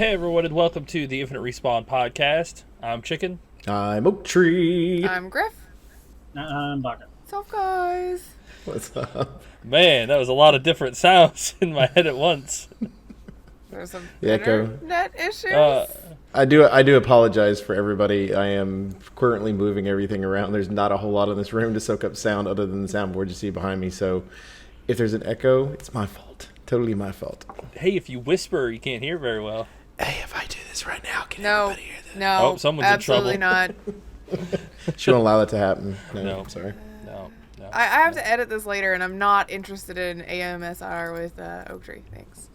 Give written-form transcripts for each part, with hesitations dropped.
Hey everyone, and welcome to the Infinite Respawn podcast. I'm Chicken. I'm Oak Tree. I'm Grif. I'm Baka. What's up, guys? What's up? Man, that was a lot of different sounds in my head at once. There's some The echo. internet issues. I do apologize for everybody. I am currently moving everything around. There's not a whole lot in this room to soak up sound other than the soundboard you see behind me. So if there's an echo, it's my fault. Totally my fault. Hey, if you whisper, you can't hear very well. Hey, if I do this right now, can No, everybody hear this? no, Oh, someone's in absolutely trouble. not. She won't allow that to happen. No. No. Sorry. No. I have to edit this later, and I'm not interested in AMSR with Oak Tree. Thanks.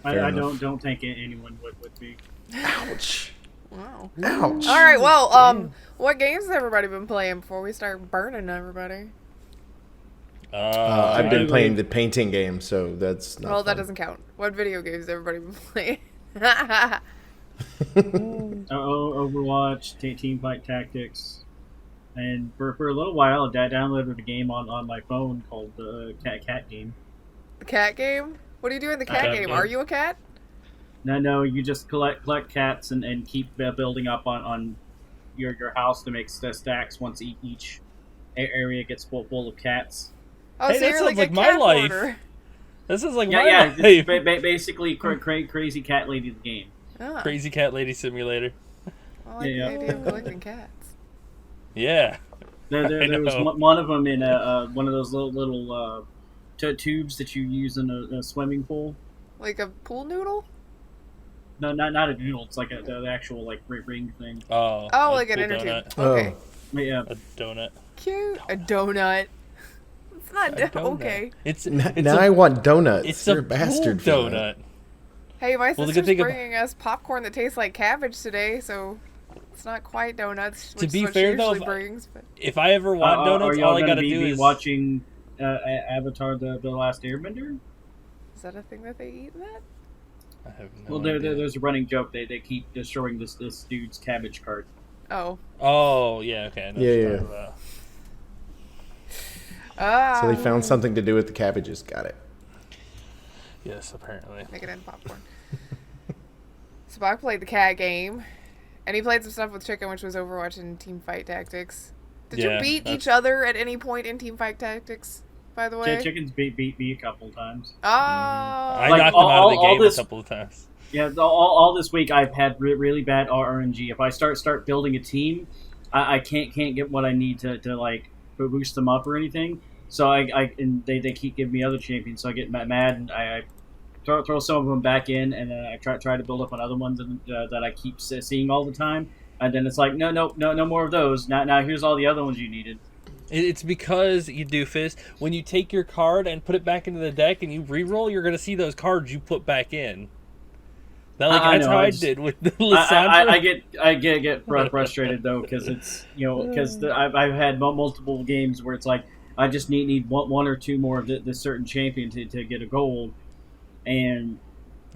I don't think anyone would be. Ouch. Wow. Ouch. All right. Well, what games has everybody been playing before we start burning everybody? I've been playing the painting game, so that's not Well, that fun. doesn't count. What video games has everybody been playing? Overwatch, Team Fight Tactics, and for a little while, I downloaded a game on my phone called the Cat Game. The cat game? What do you do in the cat game? game. Are you a cat? No, you just collect cats and keep building up on your house to make stacks once each area gets full of cats. Oh, Hey, so that you're sounds like a my cat life. hoarder. This is like Yeah, my it's life. basically crazy cat lady the game. Ah, Crazy Cat Lady Simulator. I like the Yeah. idea of collecting cats. Yeah. There was know. one of them in one of those little tubes that you use in a swimming pool. Like a pool noodle? No, not a noodle. It's like the actual like ring thing. Oh. Oh, a like an cool inner donut. tube. Okay. But yeah, A donut. Cute. A donut. It's not A donut. okay. It's Now I want donuts. It's You're a a bastard pool for that. donut. Hey, my Well, the good sister's thing bringing us popcorn that tastes like cabbage today, so it's not quite donuts, which To be is what fair, she though, usually if- brings. But If I ever want are donuts, y'all all I gonna gotta be do is watching Avatar: The Last Airbender? is that a thing that they eat in that? I have no Well, idea. there's a running joke. They keep destroying this dude's cabbage cart. Oh. Oh, yeah, okay. I know what Yeah, you're yeah. talking about. Ah. So they found something to do with the cabbages. Got it. Yes, apparently. Make it in popcorn. So Bach played the cat game, and he played some stuff with Chicken, which was Overwatch and Team Fight Tactics. Did you Yeah, beat that's- each other at any point in Team Fight Tactics, by the way? Chicken's beat me a couple times. Oh. I Like, knocked him out of the all game this- a couple of times. Yeah, all this week I've had really bad RNG. If I start building a team, I can't get what I need to like boost them up or anything. So and they keep giving me other champions, so I get mad and I throw some of them back in, and then I try to build up on other ones that I keep seeing all the time. And then it's like no more of those. Now here's all the other ones you needed. It's because, you doofus, when you take your card and put it back into the deck and you re-roll, you're going to see those cards you put back in. That's know, how I just- did with the Lissandra. I get frustrated though because it's because I've had multiple games where it's like I just need one or two more of this certain champion to get a gold, and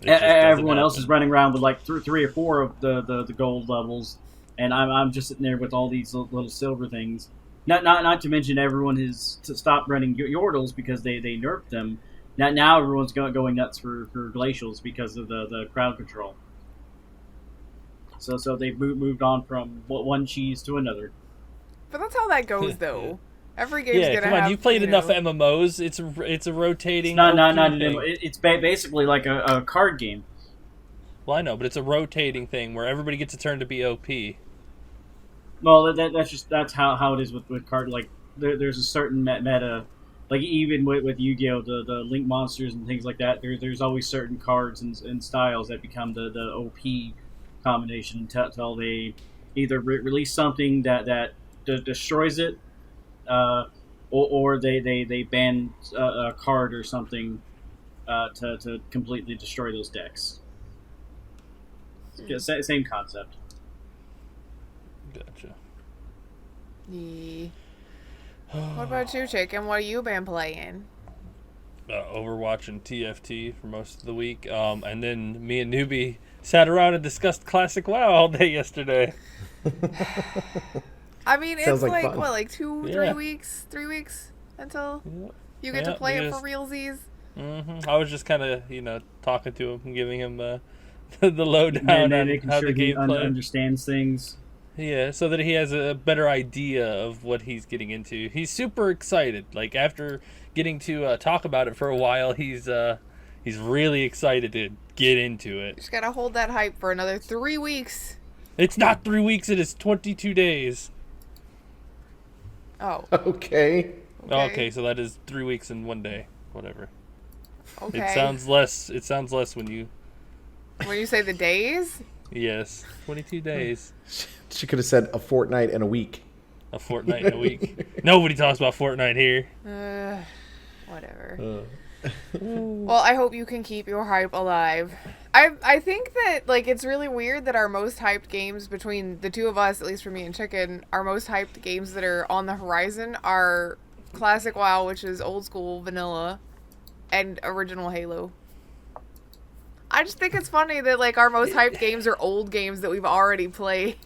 It just doesn't everyone else is happen. running around with like three or four of the gold levels, and I'm just sitting there with all these little silver things. Not to mention everyone has stopped running Yordles because they nerfed them. Now everyone's going nuts for glacials because of the crowd control. So they've moved on from one cheese to another. But that's how that goes, though. Every game's Yeah, gonna come have, on, you've played you enough know, MMOs. It's a rotating. Not OP thing. it's basically like a card game. Well, I know, but it's a rotating thing where everybody gets a turn to be OP. Well, that's how it is with card. Like there's a certain meta. Like even with Yu-Gi-Oh, the Link monsters and things like that, there's always certain cards and styles that become the OP combination until they either release something that destroys it, or they ban a card or something to completely destroy those decks. Same concept. Gotcha. Yeah. What about you, Chicken? What have you been playing? Overwatch and TFT for most of the week. And then me and Newbie sat around and discussed Classic WoW all day yesterday. I mean, it's Sounds like like fun. what, 3 Yeah. weeks? 3 weeks until Yep. you get to Yep, play it just- for realsies. I was just kind of, talking to him and giving him the lowdown on making how sure the he game plays. understands things. Yeah, so that he has a better idea of what he's getting into. He's super excited. Like, after getting to talk about it for a while, he's really excited to get into it. Just gotta hold that hype for another 3 weeks. It's not 3 weeks, it is 22 days. Oh. Okay. Okay, so that is 3 weeks and 1 day. Whatever. Okay. It sounds less when you... When you say the days? Yes. 22 days. She could have said a fortnight and a week. A fortnight and a week. Nobody talks about Fortnite here. Whatever. Well, I hope you can keep your hype alive. I think that, like, it's really weird that our most hyped games between the two of us, at least for me and Chicken, our most hyped games that are on the horizon are Classic WoW, which is old school vanilla, and original Halo. I just think it's funny that, like, our most hyped games are old games that we've already played.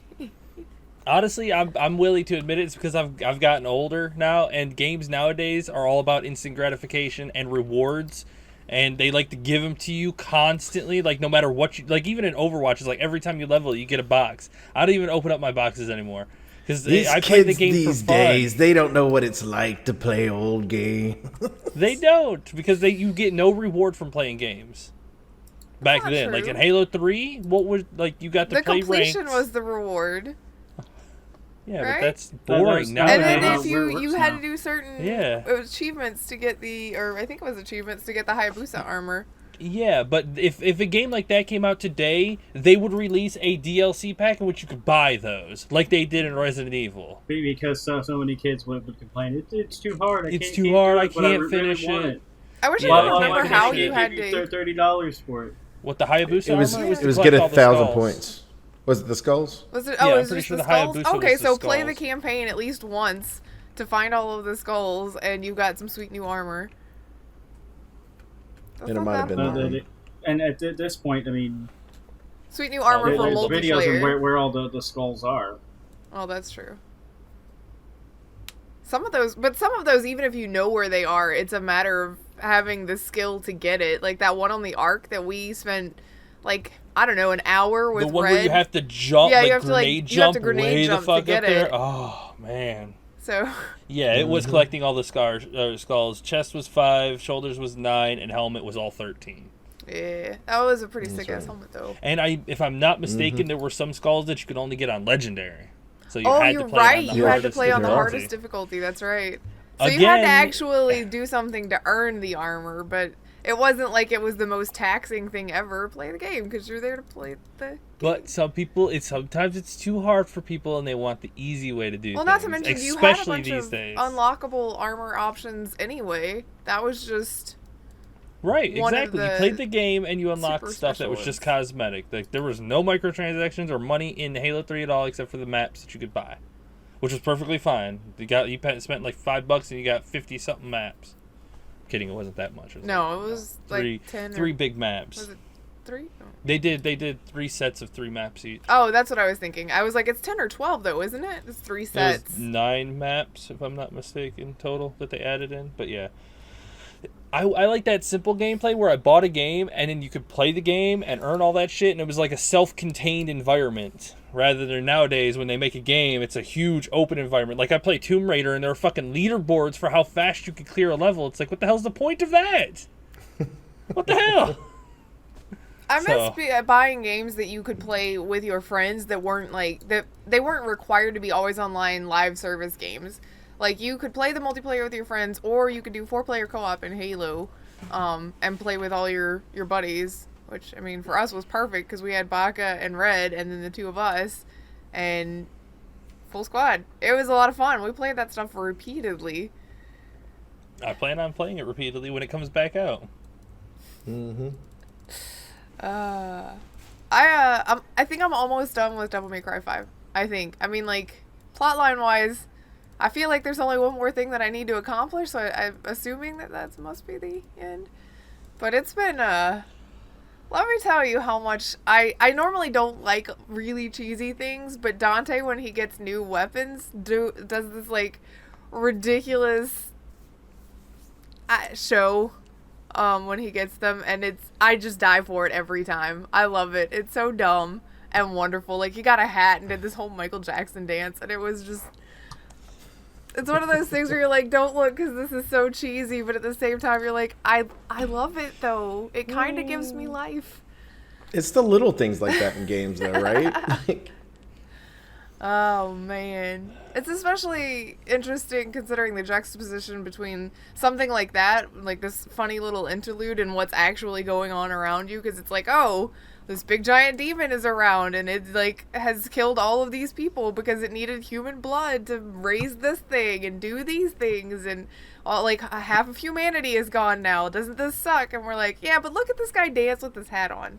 Honestly, I'm willing to admit it. It's because I've gotten older now, and games nowadays are all about instant gratification and rewards, and they like to give them to you constantly. Like, no matter what you like, even in Overwatch, it's like every time you level, you get a box. I don't even open up my boxes anymore because I play the game these for fun. days, they don't know what it's like to play old games. They don't, because you get no reward from playing games. Back Not then, true. like in Halo 3, what was like you got to The play completion ranked. was the reward. Yeah, right? but that's boring now. And then how if it you works had now. to do certain Yeah. achievements to get I think it was achievements to get the Hayabusa armor. Yeah, but if a game like that came out today, they would release a DLC pack in which you could buy those, like they did in Resident Evil. Because so many kids would complain, it's too hard. It's can't too do hard, it, I but can't really finish want it. I wish Yeah, I I could can't remember finish how it. you had Give you to. $30 for it. What, the Hayabusa It was armor? it to was collect get all the 1,000 skulls. points. Was it the skulls? Was it? Yeah, Oh, I'm it was pretty just sure the the skulls. Hayabusa Okay, was the so play the skulls. campaign at least once to find all of the skulls, and you got some sweet new armor. That's And it not might have that been hard. that. And at this point, I mean, Sweet new armor for there's videos of multiplayer. where all the skulls are. Oh, that's true. Some of those, even if you know where they are, it's a matter of having the skill to get it. Like that one on the Ark that we spent, like, I don't know, an hour with The one Red. where you have to jump, Yeah, like you have to, like, grenade you have jump, to grenade way jump the to fuck get up there. it. Oh man. So, Yeah, it was collecting all the skulls. Chest was 5, shoulders was 9, and helmet was all 13. yeah, that was a pretty sick ass right. helmet though. And if I'm not mistaken, there were some skulls that you could only get on legendary. So you Oh, had you're to play right. on the You had to hardest play on the difficulty. hardest difficulty. That's right. So you had to Again- actually do something to earn the armor, but it wasn't like it was the most taxing thing ever. Play the game because you're there to play the. But some people, sometimes it's too hard for people, and they want the easy way to do Well, things. not to mention you had a especially bunch these of days. unlockable armor options anyway. That was just Right, one of exactly. You the played the game and you unlocked super stuff that special was just ones. cosmetic. Like there was no microtransactions or money in Halo 3 at all, except for the maps that you could buy, which was perfectly fine. You spent like $5 and you got 50 something maps. Kidding, it wasn't that much. It was no. like, It was three, like 10. three Or, big maps. was it 3? Oh. They did 3 sets of 3 maps each. Oh, that's what I was thinking. I was like, it's 10 or 12 though, isn't it? It's 3 It sets. was 9 maps, if I'm not mistaken, total that they added in. But yeah, I like that simple gameplay where I bought a game and then you could play the game and earn all that shit, and it was like a self-contained environment. Rather than nowadays when they make a game, it's a huge open environment. Like I play Tomb Raider and there are fucking leaderboards for how fast you can clear a level. It's like, what the hell's the point of that? What the hell? I So- miss buying games that you could play with your friends that weren't they weren't required to be always online live service games. Like you could play the multiplayer with your friends, or you could do 4-player co-op in Halo, and play with all your buddies. Which I mean, for us was perfect because we had Baka and Red, and then the two of us, and full squad. It was a lot of fun. We played that stuff repeatedly. I plan on playing it repeatedly when it comes back out. Mm-hmm. I think I'm almost done with Devil May Cry 5. I think. I mean, like, plotline wise, I feel like there's only one more thing that I need to accomplish, so I'm assuming that must be the end. But it's been, let me tell you how much, I normally don't like really cheesy things, but Dante, when he gets new weapons, does this, like, ridiculous show when he gets them, and I just die for it every time. I love it. It's so dumb and wonderful. Like, he got a hat and did this whole Michael Jackson dance, and it was just... It's one of those things where you're like, don't look because this is so cheesy, but at the same time you're like, I love it though. It kind of gives me life. It's the little things like that in games though, right? Like, oh man, it's especially interesting considering the juxtaposition between something like that, like this funny little interlude, and what's actually going on around you, because it's like, oh, this big giant demon is around and it like has killed all of these people because it needed human blood to raise this thing and do these things, and all, like half of humanity is gone now. Doesn't this suck? And we're like, yeah, but look at this guy dance with his hat on.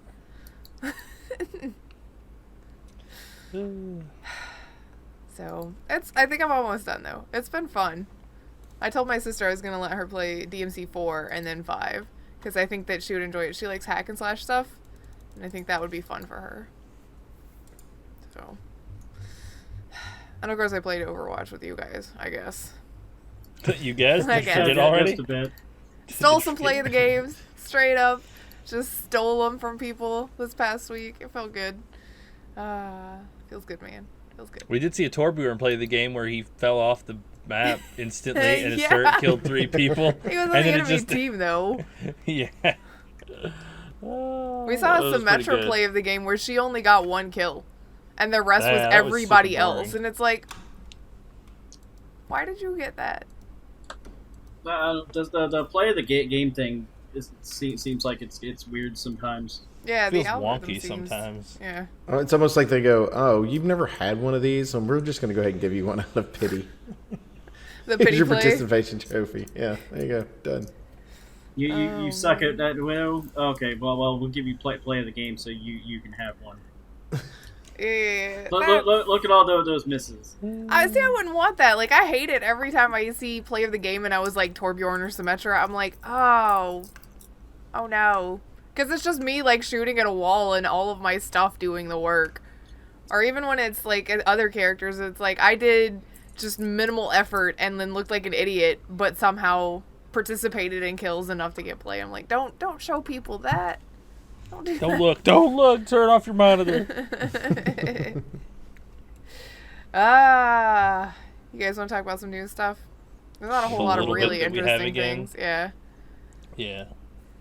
So I think I'm almost done though. It's been fun. I told my sister I was gonna let her play DMC 4 and then 5 because I think that she would enjoy it. She likes hack and slash stuff. And I think that would be fun for her. So. And of course I played Overwatch with you guys, I guess. You guys? I You guess. did already? Just a bit. Stole some play of the games. Straight up. Just stole them from people this past week. It felt good. Feels good, man. Feels good. We did see a Torbjorn play the game where he fell off the map instantly and his Yeah. turret killed 3 people. He was on and the then enemy team, though. Yeah. We saw That a was pretty Symmetra good. play of the game where she only got 1 kill. And the rest was That was everybody super boring. else. And it's like, why did you get that? Does the play of the game thing seems like it's weird sometimes. Yeah, Feels the algorithm wonky seems, sometimes. Yeah. it's almost like they go, "Oh, you've never had one of these, so we're just going to go ahead and give you one out of pity." The Here's pity your play. participation trophy. Yeah, there you go. Done. You suck at that. Well, okay. Well, we'll give you play of the game, so you can have one. Yeah. Look at all those misses. I wouldn't want that. Like, I hate it every time I see play of the game and I was like Torbjorn or Symmetra. I'm like, oh no. Because it's just me, like, shooting at a wall and all of my stuff doing the work. Or even when it's, like, other characters, it's like, I did just minimal effort and then looked like an idiot, but somehow participated in kills enough to get play. I'm like, don't show people that. Don't do Don't that. look, turn off your monitor. You guys want to talk about some new stuff? There's not a whole A lot of little bit really that we have interesting again. things. Yeah. Yeah.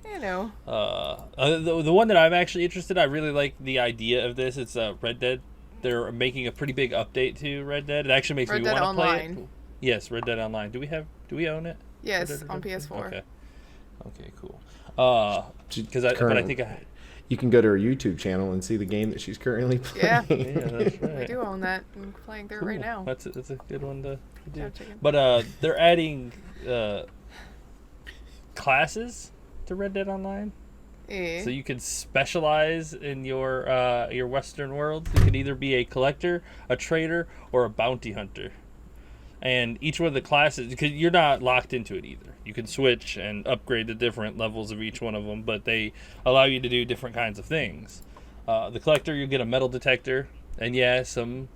You know. The one that I'm actually interested in, I really like the idea of this. It's Red Dead. They're making a pretty big update to Red Dead. It actually makes Red me Dead want to play it. Online. Yes, Red Dead Online. Do we own it? Yes, Red Dead on Redemption? PS4. Okay, cool. But I think You can go to her YouTube channel and see the game that she's currently Yeah. playing. yeah, that's right. We do own that. I'm playing through it right now. That's a good one to do. Yeah, chicken. But they're adding classes to Red Dead Online. Yeah. So you can specialize in your Western world. You can either be a collector, a trader, or a bounty hunter. And each one of the classes, because you're not locked into it either. You can switch and upgrade the different levels of each one of them, but they allow you to do different kinds of things. The collector, you get a metal detector, and yeah, some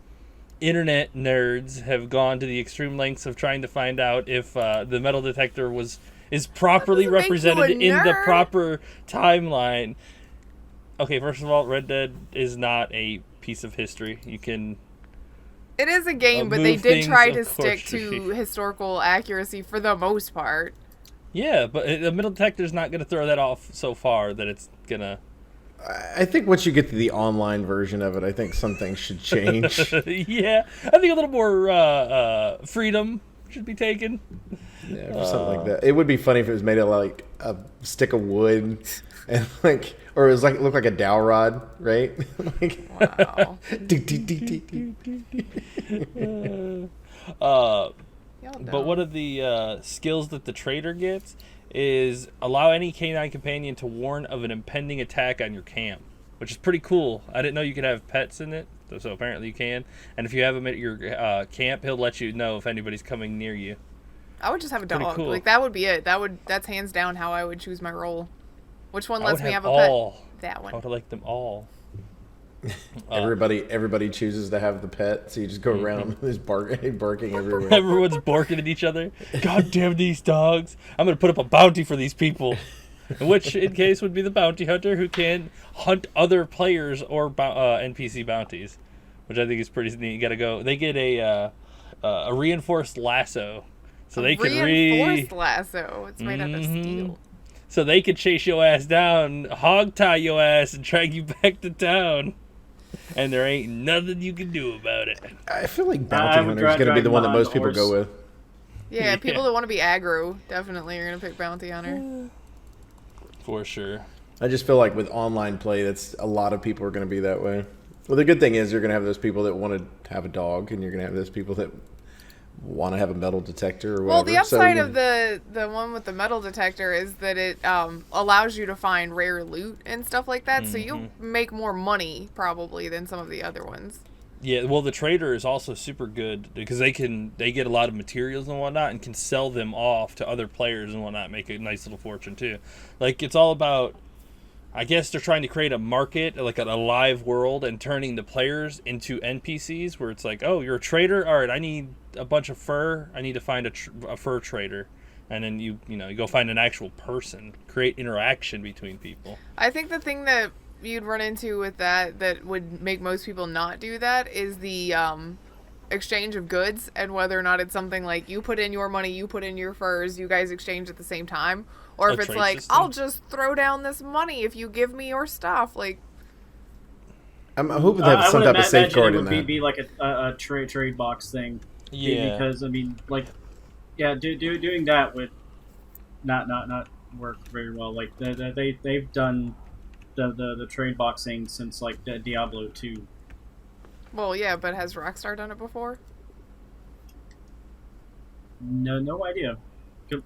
internet nerds have gone to the extreme lengths of trying to find out if the metal detector is properly That doesn't make you a represented in the nerd. proper timeline. Okay, first of all, Red Dead is not a piece of history. You can... It is a game, but they move did things, try to of stick course. to historical accuracy for the most part. Yeah, but the metal detector's not going to throw that off so far that it's going to... I think once you get to the online version of it, I think some things should change. Yeah, I think a little more freedom should be taken. Yeah, for something like that. It would be funny if it was made of like a stick of wood, and like, or it was like looked like a dowel rod, right? Like, Wow. Y'all But dumb. one of the skills that the trader gets is allow any canine companion to warn of an impending attack on your camp, which is pretty cool. I didn't know you could have pets in it, so apparently you can. And if you have them at your camp, he'll let you know if anybody's coming near you. I would just have a Pretty dog. cool. Like, that would be it. That's hands down how I would choose my role. Which one I lets would me have a all. pet? That I one. would like them all. everybody chooses to have the pet, so you just go around just barking everywhere. Everyone's barking at each other. God damn these dogs! I'm gonna put up a bounty for these people. which in case would be the bounty hunter who can hunt other players or NPC bounties, which I think is pretty neat. You gotta go. They get a reinforced lasso, so they can reinforced lasso. It's made out of steel. So they could chase your ass down, hog tie your ass, and drag you back to town. And there ain't nothing you can do about it. I feel like bounty hunter is going to be the one that most people go with. Yeah, people that want to be aggro definitely are going to pick bounty hunter. For sure. I just feel like with online play, that's a lot of people are going to be that way. Well, the good thing is you're going to have those people that want to have a dog, and you're going to have those people that want to have a metal detector or whatever. Well, the upside of the one with the metal detector is that it allows you to find rare loot and stuff like that, so you'll make more money probably than some of the other ones. Yeah, well, the trader is also super good because they get a lot of materials and whatnot and can sell them off to other players and whatnot, make a nice little fortune too. Like, it's all about, I guess they're trying to create a market, like a live world, and turning the players into NPCs where it's like, oh, you're a trader? All right, I need a bunch of fur. I need to find a fur trader. And then you go find an actual person, create interaction between people. I think the thing that you'd run into with that would make most people not do that is the exchange of goods, and whether or not it's something like you put in your money, you put in your furs, you guys exchange at the same time, or if it's like system. I'll just throw down this money if you give me your stuff. Like, I'm hoping they have some type of safeguard in that. It would be like a trade box thing. Yeah, because I mean, like, yeah, doing that would not work very well. Like they've done the trade boxing since like Diablo 2. Well, yeah, but has Rockstar done it before? No idea.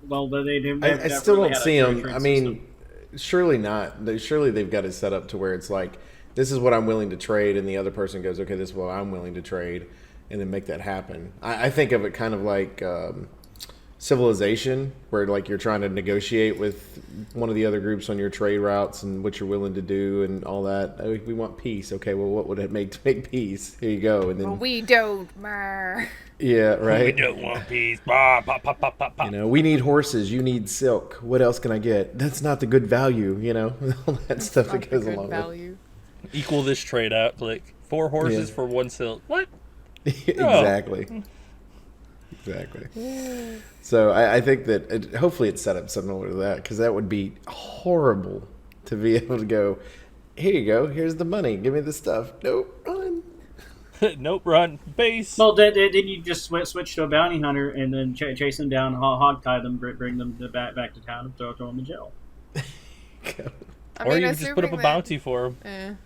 Well, they I still don't see them. I mean, surely not. Surely they've got it set up to where it's like, this is what I'm willing to trade, and the other person goes, okay, this is what I'm willing to trade, and then make that happen. I think of it kind of like Civilization, where like you're trying to negotiate with one of the other groups on your trade routes and what you're willing to do and all that. Oh, we want peace. Okay, well, what would it make to make peace? Here you go. And then well, we don't. Yeah, right. We don't want peace. Bah, bah, bah, bah, bah, bah. You know, we need horses. You need silk. What else can I get? That's not the good value. You know, all that stuff that goes along with. Equal this trade out. Like 4 horses for 1 silk. What? Exactly. Exactly. So I think that hopefully it's set up similar to that, because that would be horrible to be able to go, here you go, here's the money, give me the stuff. Nope, run. Nope, run. Base. Well, then you just switch to a bounty hunter and then chase them down, hog tie them, bring them back to town, and throw them in jail. Or you could just put up a bounty for them.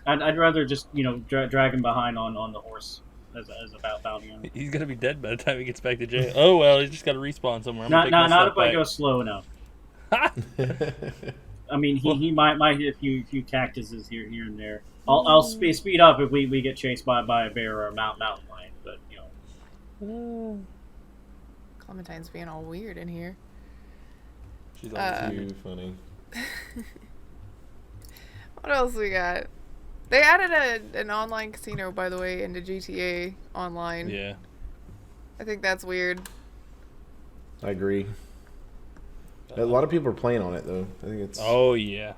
I'd rather just drag him behind on the horse. As a bounty hunter. He's gonna be dead by the time he gets back to jail. Oh well, he's just got to respawn somewhere. Not if I go slow enough. I mean, he might hit a few cactuses here and there. I'll speed up if we get chased by a bear or a mountain lion. But Clementine's being all weird in here. She's always too funny. What else we got? They added an online casino, by the way, into GTA Online. Yeah. I think that's weird. I agree. A lot of people are playing on it, though. I think it's... Oh, yeah.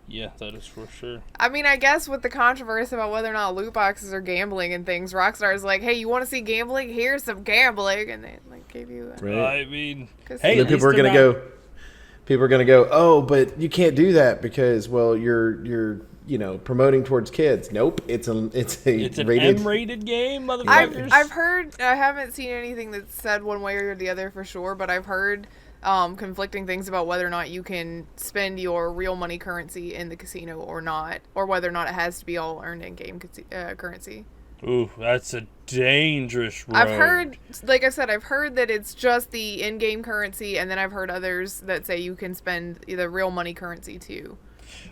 Yeah, that is for sure. I mean, I guess with the controversy about whether or not loot boxes are gambling and things, Rockstar's like, hey, you want to see gambling? Here's some gambling. And they gave you that. Right. I mean, hey, people are going to go... People are going to go, oh, but you can't do that because, well, you're promoting towards kids. Nope, it's an M-rated game, motherfuckers. I've heard, I haven't seen anything that said one way or the other for sure, but I've heard conflicting things about whether or not you can spend your real money currency in the casino or not, or whether or not it has to be all earned in-game currency. Ooh, that's a dangerous road. I've heard, like I said, I've heard that it's just the in-game currency, and then I've heard others that say you can spend the real money currency too.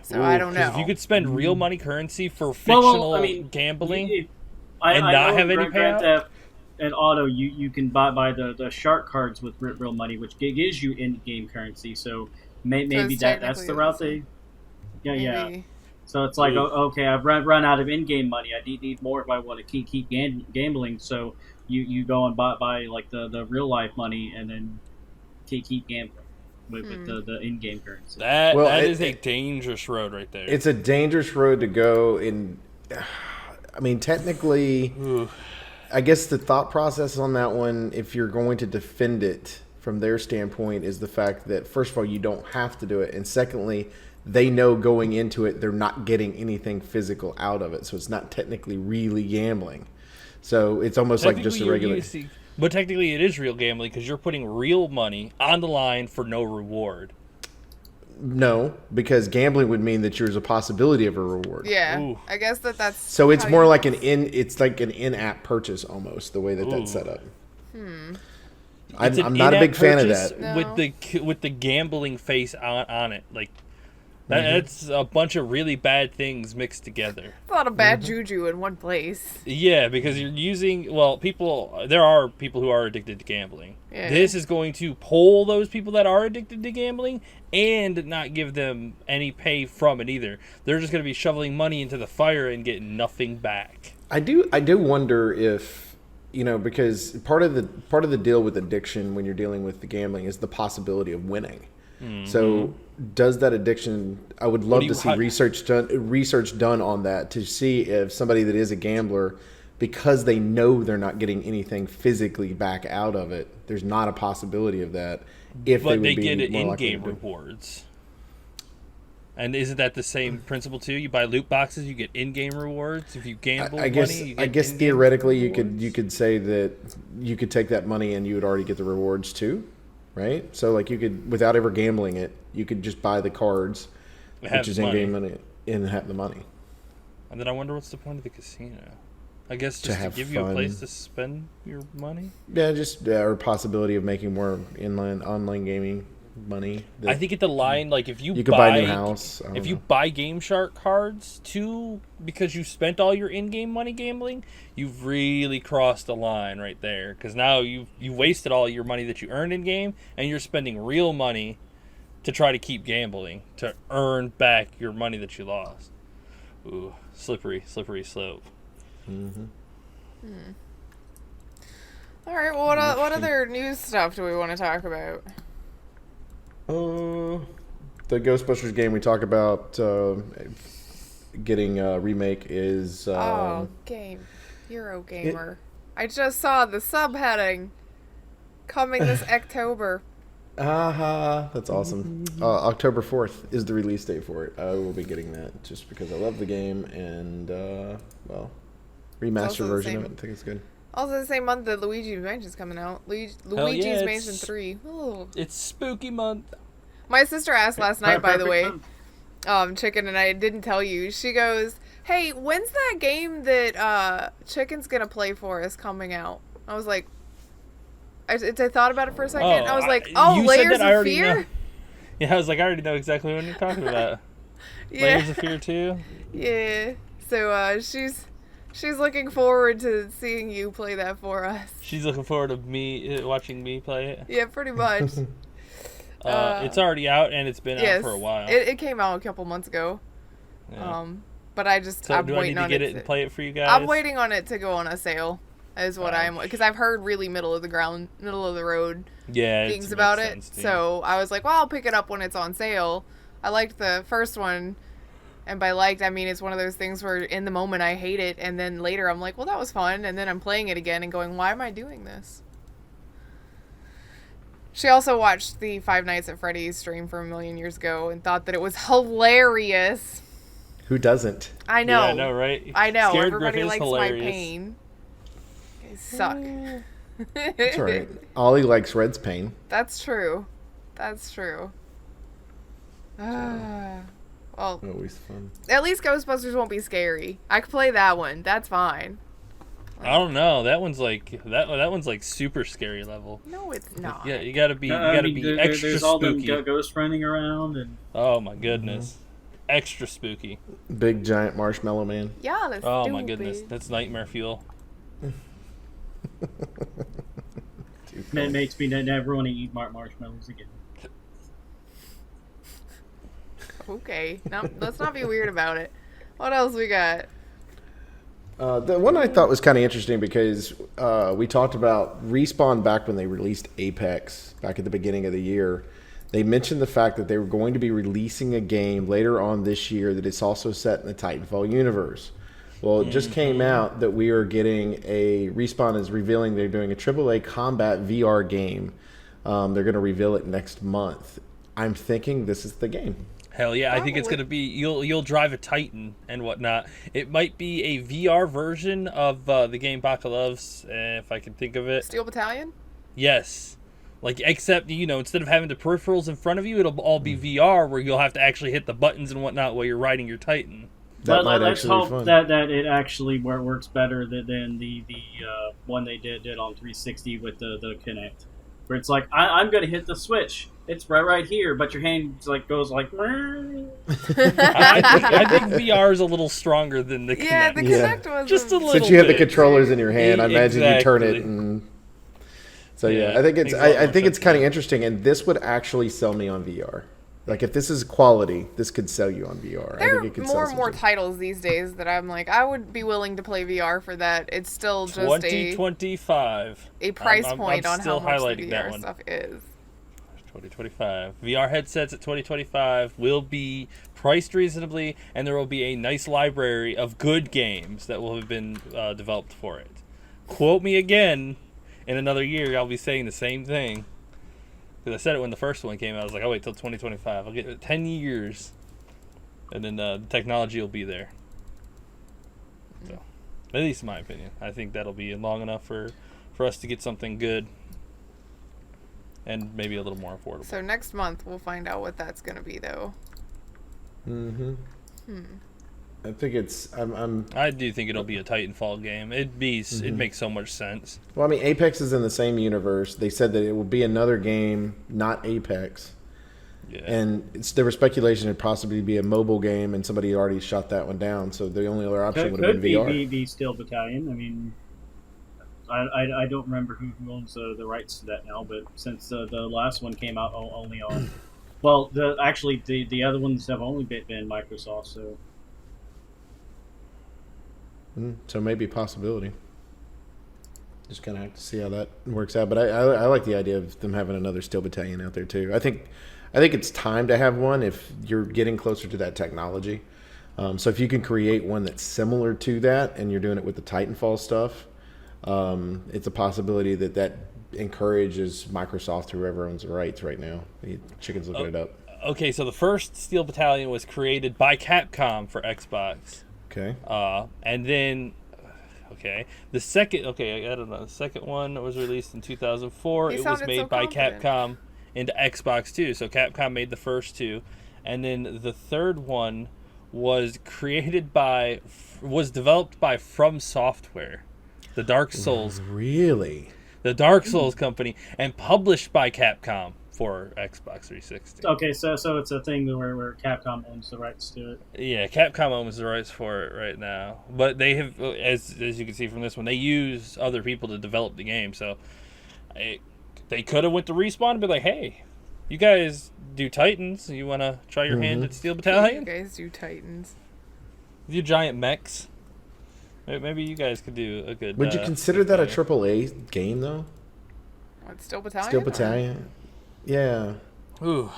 So I don't know. If you could spend real money currency for fictional gambling and not have any payout? And auto, you can buy the shark cards with real money, which gives you in-game currency. So maybe that's the route they... Yeah. So it's like, okay, I've run out of in-game money. I need more if I want to keep gambling. So you go and buy like the real-life money, and then keep gambling with the in-game currency. That Well, that is a dangerous road right there. It's a dangerous road to go. I mean, technically, Ooh. I guess the thought process on that one, if you're going to defend it from their standpoint, is the fact that, first of all, you don't have to do it. And secondly, they know going into it, they're not getting anything physical out of it. So it's not technically really gambling. So it's almost like just a regular... But technically it is real gambling because you're putting real money on the line for no reward. No, because gambling would mean that there's a possibility of a reward. Yeah, Ooh. I guess that's. So it's how more you- like it's like an in-app purchase almost, the way that that's set up. It's an I'm not a big in-app fan of purchase that. No. with the gambling face on it. Like that's a bunch of really bad things mixed together. It's a lot of bad juju in one place. Yeah, because you're using there are people who are addicted to gambling. Yeah. This is going to pull those people that are addicted to gambling and not give them any pay from it either. They're just going to be shoveling money into the fire and getting nothing back. I do wonder if, because part of the deal with addiction when you're dealing with the gambling is the possibility of winning. So does that addiction? I would love to see research done on that to see if somebody that is a gambler, because they know they're not getting anything physically back out of it, there's not a possibility of that. But they get more likely in-game to do. rewards. And isn't that the same principle too? You buy loot boxes, you get in-game rewards. If you gamble I guess money, you I get guess in-game theoretically rewards. you could say that you could take that money and you would already get the rewards too, right? So like you could, without ever gambling it, you could just buy the cards, Have which is money. in-game money, and have the money. And then I wonder what's the point of the casino? I guess To just to have give you a fun. place to spend your money. Yeah, just or possibility of making more online gaming money. I think at the line, like if you could buy a new house. I don't if you know. buy Game Shark cards too, because you spent all your in-game money gambling, you've really crossed the line right there. Because now you wasted all your money that you earned in game, and you're spending real money to try to keep gambling to earn back your money that you lost. Ooh, slippery slope. All right. Well, what other news stuff do we want to talk about? The Ghostbusters game we talk about getting a remake is Eurogamer. I just saw the subheading coming this October. That's awesome. October 4th is the release date for it. I will be getting that just because I love the game and remaster also the version of same- it. I think it's good. Also, the same month that Luigi's Mansion's coming out. Luigi's yeah, Mansion it's- 3. Ooh. It's spooky month. My sister asked last night, by the way, Perfect Chicken, and I didn't tell you. She goes, "Hey, when's that game that Chicken's gonna play for us coming out?" I was like, I thought about it for a second. I was like, you "Oh, said Layers that I of already Fear." know. Yeah, I was like, I already know exactly what you're talking about. Yeah, Layers of Fear 2. yeah. So she's looking forward to seeing you play that for us. She's looking forward to me watching me play it. Yeah, pretty much. It's already out and it's been out for a while. It came out a couple months ago. Yeah. But I'm do I waiting need to on get it. it and play it for you guys? I'm waiting on it to go on a sale. Is what I'm, because I've heard really middle of the road Yeah, things makes about it. sense to me. So I was like, well, I'll pick it up when it's on sale. I liked the first one, and by liked I mean it's one of those things where in the moment I hate it, and then later I'm like, well, that was fun, and then I'm playing it again and going, why am I doing this? She also watched the Five Nights at Freddy's stream from a million years ago and thought that it was hilarious. Who doesn't? I know. Yeah, I know, right? I know. Scared Everybody Griff is likes hilarious. my pain. You suck. That's all right. Ollie likes Red's pain. That's true. That's true. Well, Always fun. at least Ghostbusters won't be scary. I could play that one. That's fine. I don't know. That one's like that one's like super scary level. No, it's not. Yeah, you gotta be extra there's all them spooky. ghosts running around and Oh my goodness, extra spooky. Big giant marshmallow man. Yeah, that's Oh stupid. my goodness, that's nightmare fuel. it makes me never want to eat marshmallows again. Okay. No, let's not be weird about it. What else we got? The one I thought was kind of interesting because we talked about Respawn back when they released Apex back at the beginning of the year. They mentioned the fact that they were going to be releasing a game later on this year that is also set in the Titanfall universe. Well, it just came out that we are getting Respawn is revealing they're doing a AAA combat VR game. They're going to reveal it next month. I'm thinking this is the game. Hell yeah, I think it's gonna be you'll drive a Titan and whatnot. It might be a VR version of the game Baka loves, if I can think of it. Steel Battalion? Yes. Like, except, instead of having the peripherals in front of you, it'll all be VR where you'll have to actually hit the buttons and whatnot while you're riding your Titan. Let's hope that it actually works better than the one they did on 360 with the Kinect. Where it's like, I'm going to hit the switch. It's right here, but your hand goes like. I think VR is a little stronger than the Kinect. Yeah, the Kinect was just a little. Since you have the bit. controllers in your hand, I imagine you turn Exactly. it and. So I think it's I think it's kind of interesting, and this would actually sell me on VR. Like, if this is quality, this could sell you on VR. There I think it could are more sell and more something. titles these days that I'm like, I would be willing to play VR for that. It's still just 2025. a price I'm point on still how much the highlighting that VR one. stuff is. 2025. VR headsets at 2025 will be priced reasonably, and there will be a nice library of good games that will have been developed for it. Quote me again in another year, I'll be saying the same thing. Because I said it when the first one came out. I was like, I'll wait till 2025. I'll get 10 years, and then the technology will be there. So, at least in my opinion. I think that'll be long enough for us to get something good. And maybe a little more affordable. So next month we'll find out what that's going to be, though. I think it's I do think it'll be a Titanfall game. It makes so much sense. Well, I mean, Apex is in the same universe. They said that it will be another game, not Apex. Yeah. And there was speculation it'd possibly be a mobile game, and somebody already shot that one down. So the only other option would have been VR. Could be Steel Battalion. I mean, I don't remember who owns the rights to that now, but since the last one came out only on, well, the other ones have only been Microsoft, so. So maybe a possibility. Just kind of have to see how that works out. But I like the idea of them having another Steel Battalion out there too. I think it's time to have one if you're getting closer to that technology. So if you can create one that's similar to that, and you're doing it with the Titanfall stuff, it's a possibility that encourages Microsoft, whoever owns the rights right now. Chicken's looking it up. Okay, so the first Steel Battalion was created by Capcom for Xbox. Okay. And then, the second, I don't know, the second one was released in 2004. He It was sounded made so by confident. Capcom into Xbox too. So Capcom made the first two, and then the third one was developed by From Software, the Dark Souls company, and published by Capcom for Xbox 360. Okay, so it's a thing where Capcom owns the rights to it. Yeah, Capcom owns the rights for it right now, but they have, as you can see from this one, they use other people to develop the game. So they could have went to Respawn and be like, "Hey, you guys do Titans? You want to try your hand at Steel You Battalion? guys do Titans. You giant mechs. Maybe you guys could do a good." Would you consider that a AAA game though? What, Steel Battalion? Steel Battalion. Yeah. Ooh.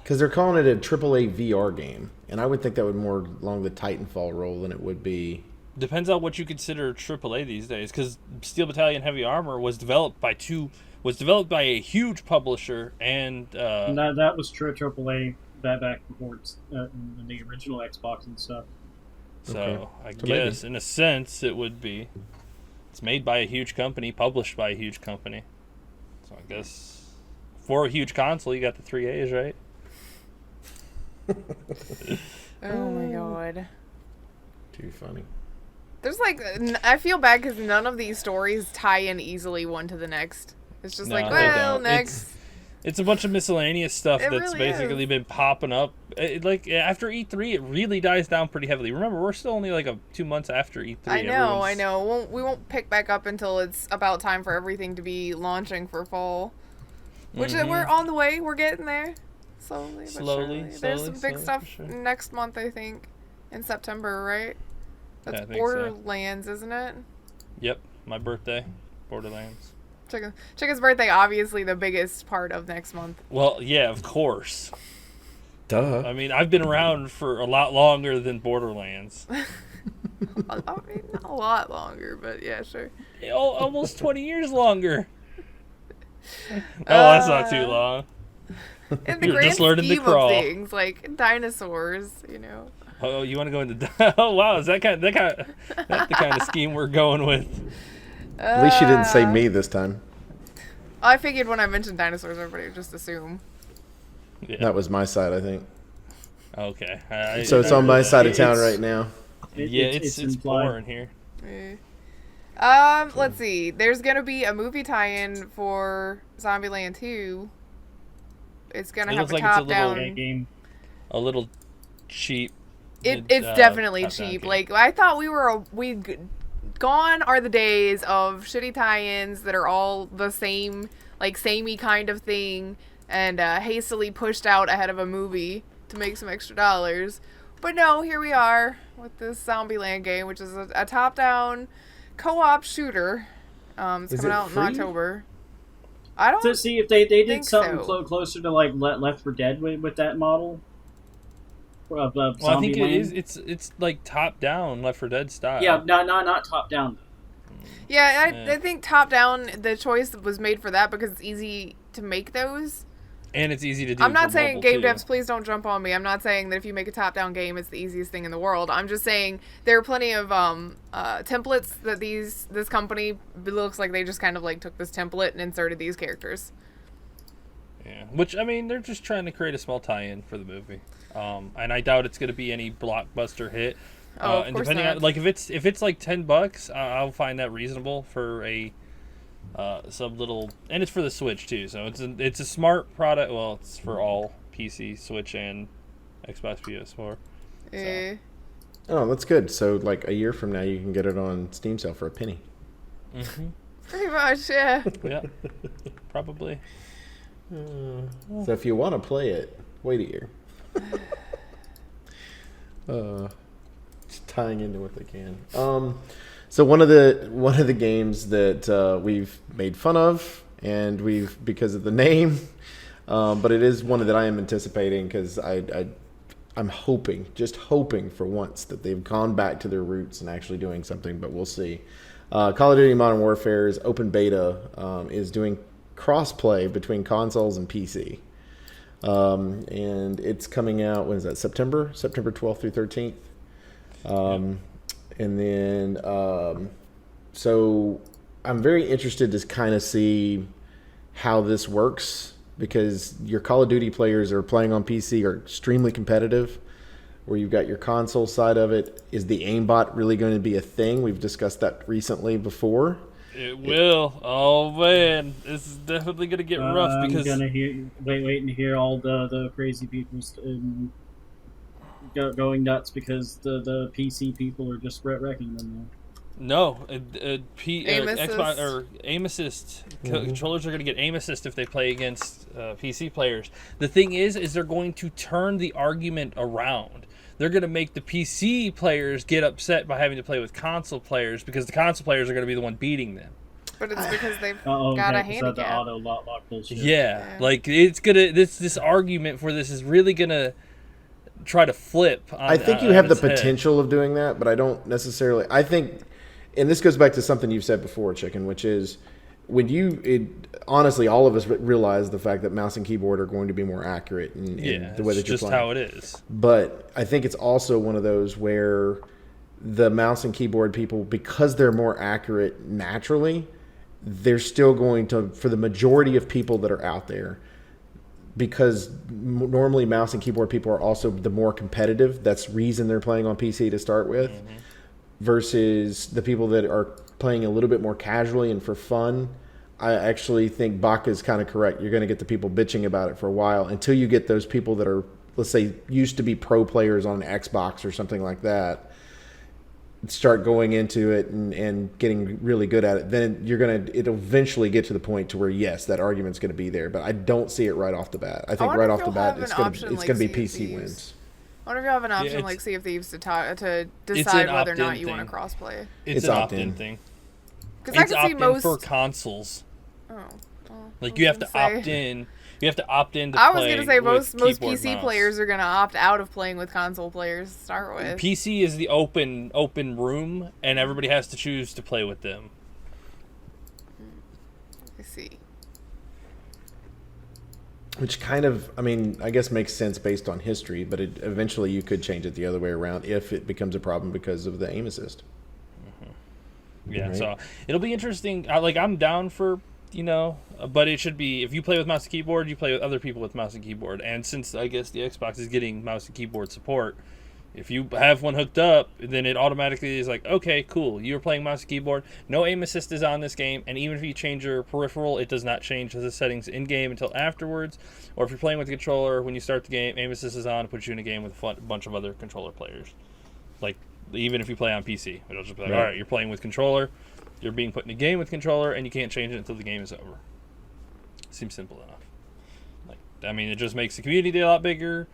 Because they're calling it a AAA VR game, and I would think that would more along the Titanfall role than it would be. Depends on what you consider AAA these days, because Steel Battalion Heavy Armor was developed by a huge publisher, and That was AAA back before in the original Xbox and stuff. so Okay. I So guess in a sense it would be. It's made by a huge company, published by a huge company. So I guess for a huge console, you got the 3As, right? Oh my god. Too funny. There's I feel bad because none of these stories tie in easily one to the next. It's just No, like, they well, don't. next. It's a bunch of miscellaneous stuff It that's really basically is. been popping up. After E3, it really dies down pretty heavily. Remember, we're still only 2 months after E3. I know. Everyone's- We won't pick back up until it's about time for everything to be launching for fall. Which we're on the way. We're getting there. Slowly, but Slowly, surely. There's some big slowly, stuff for sure. next month, I think. In September, right? That's I think so. Borderlands, isn't it? Yep, my birthday, Borderlands. Chicken's birthday, obviously the biggest part of next month. Well, yeah, of course. Duh. I mean, I've been around for a lot longer than Borderlands. I mean, not a lot longer, but yeah, sure. Almost 20 years longer. Oh, that's not too long. In the You're grand just learning to scheme crawl. of things, like dinosaurs, you know. Oh, you want to go into? Oh, wow, is that's the kind of scheme we're going with? At least you didn't say me this time. I figured when I mentioned dinosaurs, everybody would just assume. Yeah. That was my side, I think. Okay. So it's on my side of town right now. It's implied. boring here. Let's see. There's gonna be a movie tie-in for Zombieland 2. It's gonna have looks a like it's a top-down. little- game. A little cheap. It's definitely top-down cheap. game. Like I thought gone are the days of shitty tie-ins that are all the same, like samey kind of thing, and hastily pushed out ahead of a movie to make some extra dollars. But no, here we are with this Zombieland game, which is a top-down co-op shooter. It's Is coming it out in free? October. I don't To see if they did think something so. closer to like Left 4 Dead with that model. Of Well, I think it Zombieland. is. It's like top down Left 4 Dead style. Yeah, not top down. Yeah, Yeah. I think top-down, the choice was made for that because it's easy to make those. And it's easy to do. I'm not for saying mobile, game too. devs, please don't jump on me. I'm not saying that if you make a top-down game, it's the easiest thing in the world. I'm just saying there are plenty of templates that this company, it looks like they just kind of like took this template and inserted these characters. Yeah, which I mean, they're just trying to create a small tie-in for the movie, and I doubt it's going to be any blockbuster hit. Oh, of and course depending not. on like if it's like $10, I'll find that reasonable for a sub little, and it's for the Switch too, so it's a smart product. Well, it's for all PC, Switch, and Xbox PS4. Eh. Oh, that's good. So, like, a year from now, you can get it on Steam sale for a penny. Mm-hmm. Pretty much, yeah. Yeah, probably. So, if you want to play it, wait a year. Just tying into what they can. So one of the games that we've made fun of, and we've because of the name, but it is one that I am anticipating because I'm hoping for once that they've gone back to their roots and actually doing something. But we'll see. Call of Duty Modern Warfare's open beta is doing cross-play between consoles and PC. And it's coming out, when is that, September 12th through 13th. And then, so I'm very interested to kind of see how this works, because your Call of Duty players are playing on PC are extremely competitive, where you've got your console side of it. Is the aimbot really going to be a thing? We've discussed that recently before. It will. Oh man, this is definitely gonna get rough because I'm gonna waiting to hear all the crazy people going nuts because the PC people are just wrecking them. no, Aim Xbox assist. or aim assist controllers are gonna get aim assist if they play against PC players. The thing is they're going to turn the argument around. They're going to make the PC players get upset by having to play with console players because the console players are going to be the one beating them. But it's because they've Oh, got a okay, so the handicap. auto lock bullshit. Yeah, like it's gonna this argument for this is really gonna try to flip. I think you have the potential of doing that, but I don't necessarily. I think, and this goes back to something you've said before, Chicken, which is honestly, all of us realize the fact that mouse and keyboard are going to be more accurate in the way that you're just playing. how it is. But I think it's also one of those where the mouse and keyboard people, because they're more accurate naturally, they're still going to, for the majority of people that are out there, because normally mouse and keyboard people are also the more competitive. That's the reason they're playing on PC to start with, versus the people that are playing a little bit more casually and for fun. I actually think Baka's kind of correct. You're going to get the people bitching about it for a while until you get those people that are, let's say, used to be pro players on Xbox or something like that, start going into it and getting really good at it. Then it'll eventually get to the point to where, yes, that argument's going to be there. But I don't see it right off the bat. I think wonder right if off the you'll bat have it's an going option to like be CNCs. PC wins. What if you have an option it's- like Sea of Thieves to an decide whether or not opt-in you want to thing. crossplay? It's It's an opt-in. opt-in thing. Because I It's can see opt-in most. for consoles. Oh, well, I Like was you have gonna to say- opt in. You have to opt in to I was play gonna say most with keyboard, PC mouse. players are gonna opt out of playing with console players to start with. PC is the open room, and everybody has to choose to play with them. I see. Which kind of, I mean, I guess makes sense based on history, but eventually you could change it the other way around if it becomes a problem because of the aim assist. Yeah, Right. so it'll be interesting. I'm down for, but it should be, if you play with mouse and keyboard, you play with other people with mouse and keyboard. And since I guess the Xbox is getting mouse and keyboard support, if you have one hooked up, then it automatically is like, okay, cool, you're playing mouse and keyboard. No aim assist is on this game, and even if you change your peripheral, it does not change the settings in game until afterwards. Or if you're playing with a controller, when you start the game, aim assist is on, it puts you in a game with a bunch of other controller players. Like, even if you play on PC, it'll just be like, Right. all right, you're playing with controller, you're being put in a game with controller, and you can't change it until the game is over. Seems simple enough. It just makes the community a lot bigger,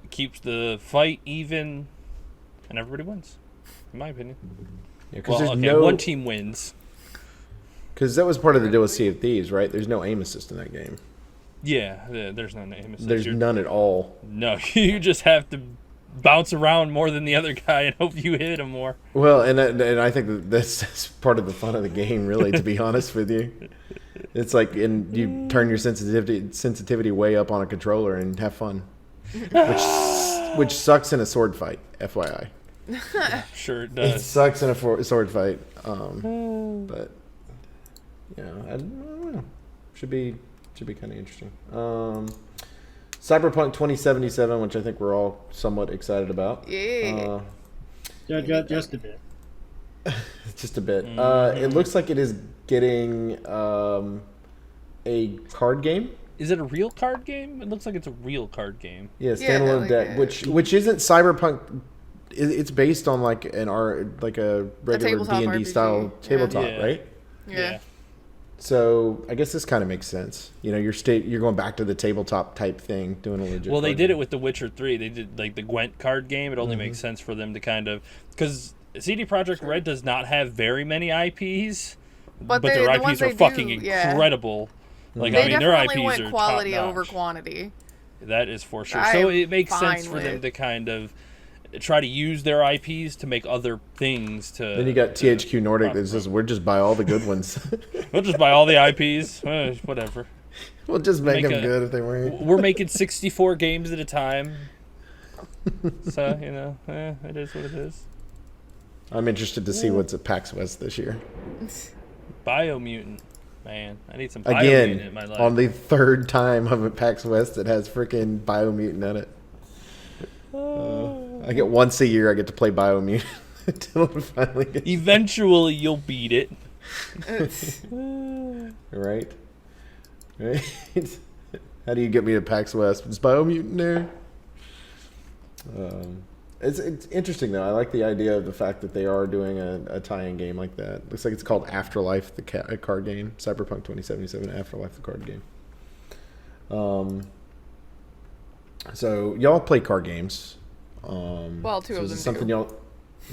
keeps the fight even, and everybody wins, in my opinion. Yeah, Well, okay, one team wins. Because that was part of the deal with Sea of Thieves, right? There's no aim assist in that game. Yeah, there's no aim assist. There's none at all. No, you just have to bounce around more than the other guy and hope you hit him more. Well, and I think that's part of the fun of the game, really, to be honest with you. It's like, and you turn your sensitivity way up on a controller and have fun, which sucks in a sword fight, FYI. Sure it It does. sucks in a sword fight, but I don't know. Should be kind of interesting. Cyberpunk 2077, which I think we're all somewhat excited about. Yeah. Just a bit. Just a bit. It looks like it is getting a card game. Is it a real card game? It looks like it's a real card game. Yeah, Yeah, standalone like deck, which isn't Cyberpunk. It's based on like a regular tabletop D&D RPG. style tabletop, Yeah. right? Yeah. So I guess this kind of makes sense. You're going back to the tabletop type thing, doing a legit. Well, they card did game. it with The Witcher 3. They did like the Gwent card game. It only makes sense for them to kind of, because CD Projekt Red does not have very many IPs, but the their ones IPs are they fucking do, yeah. incredible. Like They their definitely IPs went are quality top-notch. over quantity. That is for sure. I So am it makes fine sense for them with- to kind of try to use their IPs to make other things. Then you got THQ Nordic that says we'll just buy all the good ones. We'll just buy all the IPs. Whatever. We'll just make Make them a- good if they weren't. We're making 64 games at a time. So, it is what it is. I'm interested to see what's at PAX West this year. Biomutant. Man, I need some Biomutant in my Again, life. on the third time I'm at PAX West that has freaking Biomutant in it. I get once a year I get to play Biomutant until it finally gets Eventually, you'll beat it. right. How do you get me to PAX West? Is Biomutant there? It's interesting though. I like the idea of the fact that they are doing a tie-in game like that. Looks like it's called Afterlife, the card game. Cyberpunk 2077 Afterlife, the card game. So y'all play card games. Well, two so of is them it something do.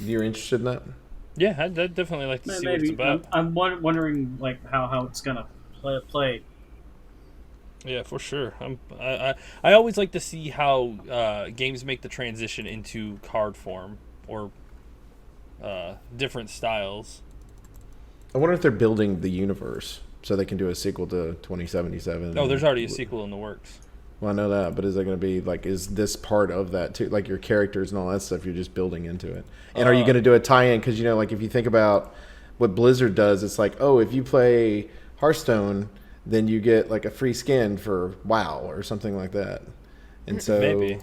you're interested in that? Yeah, I'd definitely like to see what it's Maybe about. I'm wondering like how it's gonna play. Yeah, for sure. I always like to see how games make the transition into card form or different styles. I wonder if they're building the universe so they can do a sequel to 2077. Oh, there's already a sequel in the works. Well, I know that, but is that going to be like, is this part of that too? Like your characters and all that stuff, you're just building into it. And are you going to do a tie-in? Because, like if you think about what Blizzard does, it's like, oh, if you play Hearthstone, then you get like a free skin for WoW or something like that. And so, Maybe.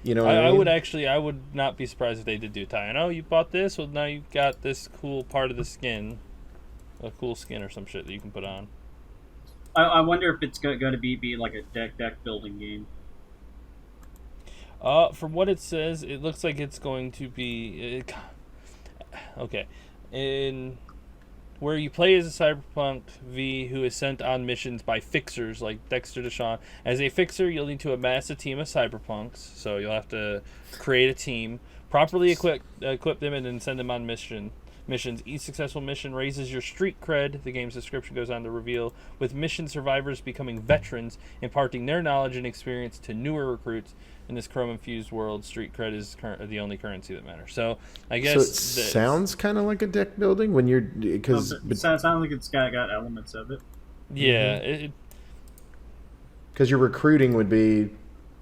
you know what I I mean? I would not be surprised if they did do a tie-in. Oh, you bought this? Well, now you've got this cool part of the skin. A cool skin or some shit that you can put on. I wonder if it's going to be like a deck building game. From what it says, it looks like it's going to be... okay. where you play as a cyberpunk V who is sent on missions by fixers like Dexter Deshawn. As a fixer, you'll need to amass a team of cyberpunks. So you'll have to create a team, properly equip them, and then send them on missions. Each successful mission raises your street cred, the game's description goes on to reveal, with mission survivors becoming veterans, imparting their knowledge and experience to newer recruits. In this chrome-infused world, street cred is the only currency that matters. So I guess So it sounds kind of like a deck building when you're because It sounds like it's got elements of it. Yeah, because your recruiting would be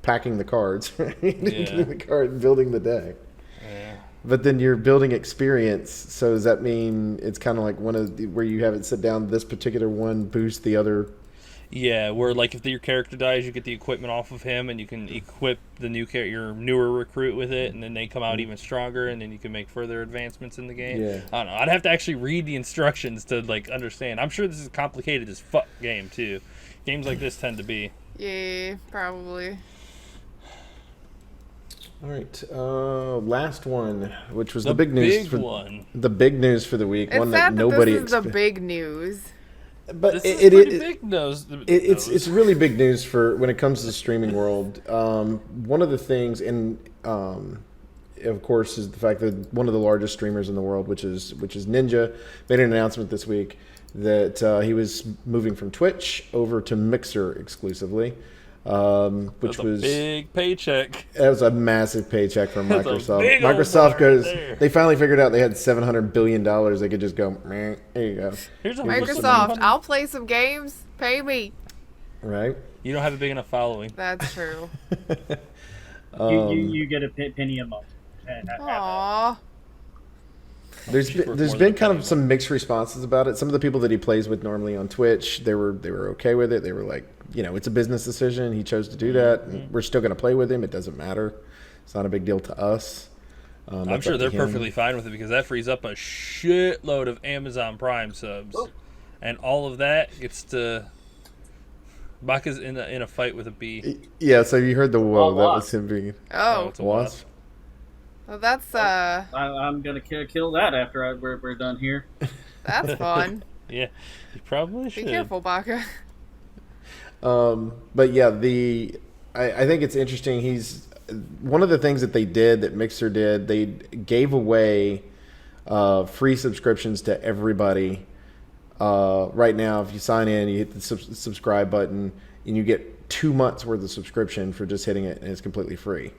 packing the cards, right? Getting the card, building the deck. yeah. But then you're building experience. So does that mean it's kind of like where you have it sit down? This particular one boosts the other. Yeah, where like if your character dies, you get the equipment off of him, and you can equip the your newer recruit with it, and then they come out even stronger, and then you can make further advancements in the game. Yeah. I don't know. I'd have to actually read the instructions to like understand. I'm sure this is a complicated as fuck game too. Games like this tend to be. Yeah, probably. All right, last one, which was the big news. The big news for the week. It's one sad that nobody. this is the big news. But This is pretty big news. It's really big news for when it comes to the streaming world. One of the things, and of course, is the fact that one of the largest streamers in the world, which is Ninja, made an announcement this week that he was moving from Twitch over to Mixer exclusively, which was a big paycheck. That was a massive paycheck from That's a Microsoft. big old Microsoft bar goes. right there. They finally figured out they had $700 billion. They could just go. Meh, there you go. Here's a Microsoft, I'll play some games. Pay me. Right. You don't have a big enough following. That's true. You get a penny a month. Aww. There's been kind of some mixed responses about it. Some of the people that he plays with normally on Twitch, they were okay with it. They were like, it's a business decision. He chose to do that. And we're still going to play with him. It doesn't matter. It's not a big deal to us. I'm sure they're perfectly fine with it because that frees up a shitload of Amazon Prime subs, and all of that gets to. Baka's in a fight with a bee. Yeah, so you heard the whoa. That Wasp. was him being. Oh. It's a wasp. Well, that's I'm gonna kill that after we're done here. that's fun. Yeah, you probably should. Be careful, Baka. But yeah, I think it's interesting. He's one of the things that they did that Mixer did. They gave away free subscriptions to everybody. Right now, if you sign in, you hit the subscribe button, and you get 2 months worth of subscription for just hitting it, and it's completely free.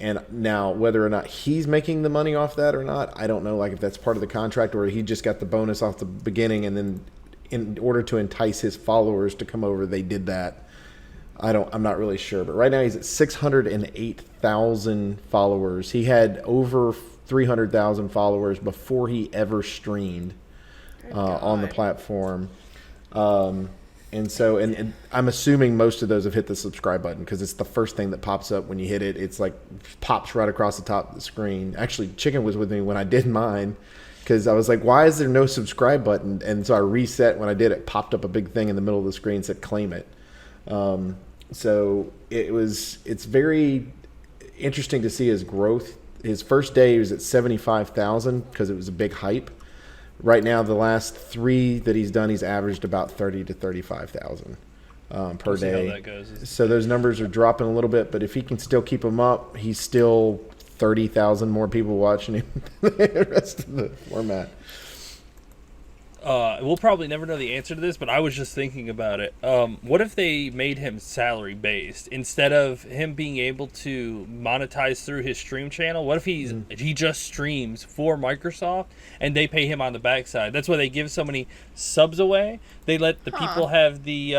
And now, whether or not he's making the money off that or not, I don't know. Like if that's part of the contract, or he just got the bonus off the beginning, and then in order to entice his followers to come over, they did that. I'm not really sure. But right now, he's at 608,000 followers. He had over 300,000 followers before he ever streamed on the platform. And so, and I'm assuming most of those have hit the subscribe button because it's the first thing that pops up when you hit it. It's like pops right across the top of the screen. Actually, Chicken was with me when I did mine because I was like, why is there no subscribe button? And so I reset. When I did, it popped up a big thing in the middle of the screen that said claim it. So it's very interesting to see his growth. His first day he was at 75,000 because it was a big hype. Right now, the last 3 that he's done, he's averaged about 30 to 35,000 per day. How that goes. So those numbers are dropping a little bit, but if he can still keep them up, he's still 30,000 more people watching him than the rest of the format. We'll probably never know the answer to this, but I was just thinking about it. What if they made him salary based instead of him being able to monetize through his stream channel? What if he just streams for Microsoft and they pay him on the backside? That's why they give so many subs away. They let the people have the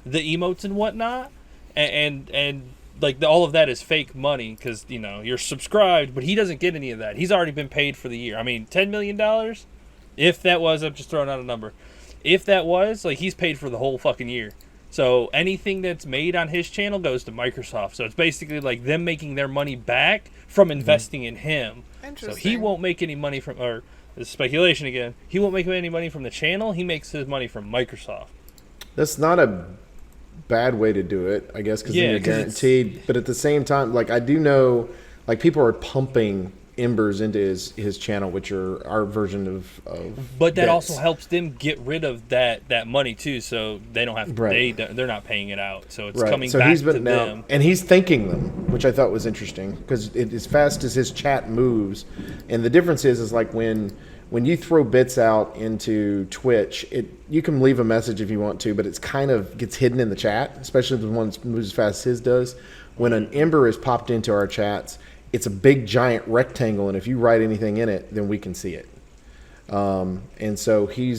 emotes and whatnot, and like all of that is fake money because you're subscribed, but he doesn't get any of that. He's already been paid for the year. I mean, $10 million. If that was, I'm just throwing out a number. If that was, like, he's paid for the whole fucking year. So anything that's made on his channel goes to Microsoft. So it's basically like them making their money back from investing in him. Interesting. So he won't make any money from, or this is speculation again, he won't make any money from the channel. He makes his money from Microsoft. That's not a bad way to do it, I guess, because then you're guaranteed. But at the same time, like I do know, like people are pumping embers into his channel, which are our version of But that bits. also helps them get rid of that money too, so they don't have to. Right. They're not paying it out, so it's Right. coming So back he's to been now, them. and he's thanking them, which I thought was interesting because as fast as his chat moves, and the difference is like when you throw bits out into Twitch, you can leave a message if you want to, but it's kind of gets hidden in the chat, especially if the one moves as fast as his does. When an ember is popped into our chats, it's a big giant rectangle, and if you write anything in it, then we can see it. And so he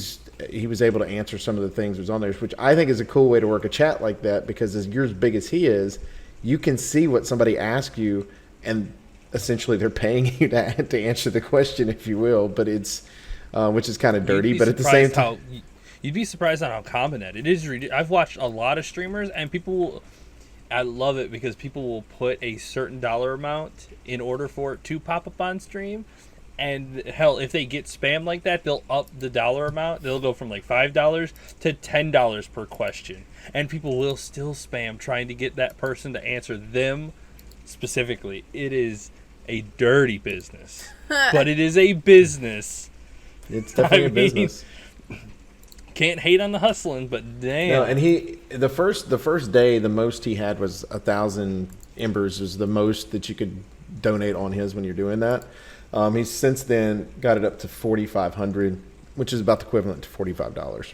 was able to answer some of the things that was on there, which I think is a cool way to work a chat like that, because as you're as big as he is, you can see what somebody asks you, and essentially they're paying you to answer the question, if you will. But it's which is kind of dirty, but at the same time, you'd be surprised on how common that it is. I've watched a lot of streamers, and I love it because people will put a certain dollar amount in order for it to pop up on stream. And hell, if they get spammed like that, they'll up the dollar amount. They'll go from like $5 to $10 per question. And people will still spam trying to get that person to answer them specifically. It is a dirty business. But it is a business. it's definitely a mean, business. Can't hate on the hustling, but damn. No, and the first day, the most he had was 1,000 embers, is the most that you could donate on his when you're doing that. He's since then got it up to 4,500, which is about the equivalent to $45,